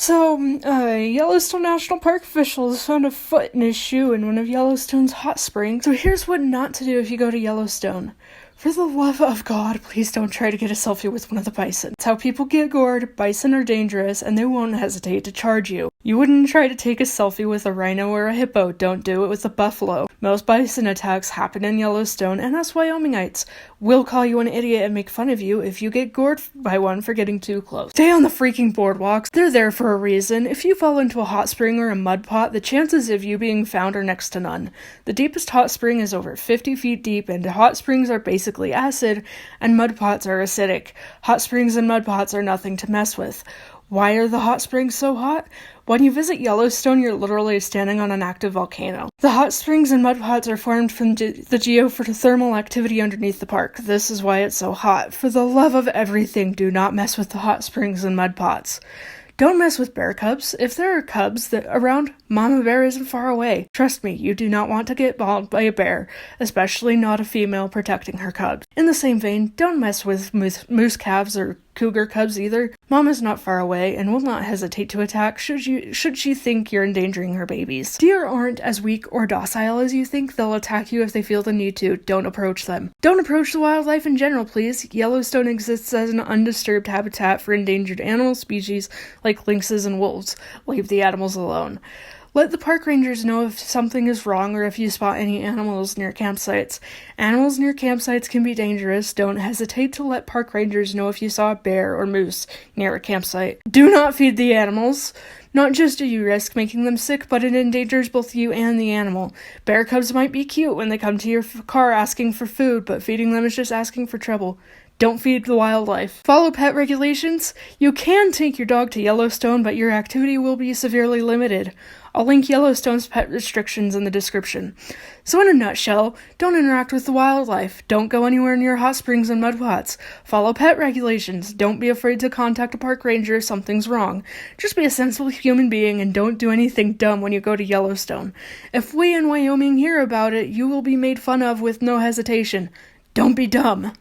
Yellowstone National Park officials found a foot in his shoe in one of Yellowstone's hot springs. So here's what not to do if you go to Yellowstone. For the love of God, please don't try to get a selfie with one of the bison. It's how people get gored. Bison are dangerous, and they won't hesitate to charge you. You wouldn't try to take a selfie with a rhino or a hippo. Don't do it with a buffalo. Most bison attacks happen in Yellowstone, and us Wyomingites will call you an idiot and make fun of you if you get gored by one for getting too close. Stay on the freaking boardwalks. They're there for a reason. If you fall into a hot spring or a mud pot, the chances of you being found are next to none. The deepest hot spring is over 50 feet deep, and hot springs are basically acid, and mud pots are acidic. Hot springs and mud pots are nothing to mess with. Why are the hot springs so hot? When you visit Yellowstone, you're literally standing on an active volcano. The hot springs and mud pots are formed from the geothermal activity underneath the park. This is why it's so hot. For the love of everything, do not mess with the hot springs and mud pots. Don't mess with bear cubs. If there are cubs around, Mama Bear isn't far away. Trust me, you do not want to get mauled by a bear, especially not a female protecting her cubs. In the same vein, don't mess with moose calves or cougar cubs either. Mama's not far away and will not hesitate to attack should she think you're endangering her babies. Deer aren't as weak or docile as you think. They'll attack you if they feel the need to. Don't approach them. Don't approach the wildlife in general, please. Yellowstone exists as an undisturbed habitat for endangered animal species like lynxes and wolves. Leave the animals alone. Let the park rangers know if something is wrong or if you spot any animals near campsites. Animals near campsites can be dangerous. Don't hesitate to let park rangers know if you saw a bear or moose near a campsite. Do not feed the animals. Not just do you risk making them sick, but it endangers both you and the animal. Bear cubs might be cute when they come to your car asking for food, but feeding them is just asking for trouble. Don't feed the wildlife. Follow pet regulations. You can take your dog to Yellowstone, but your activity will be severely limited. I'll link Yellowstone's pet restrictions in the description. So in a nutshell, don't interact with the wildlife. Don't go anywhere near hot springs and mud pots. Follow pet regulations. Don't be afraid to contact a park ranger if something's wrong. Just be a sensible human being and don't do anything dumb when you go to Yellowstone. If we in Wyoming hear about it, you will be made fun of with no hesitation. Don't be dumb.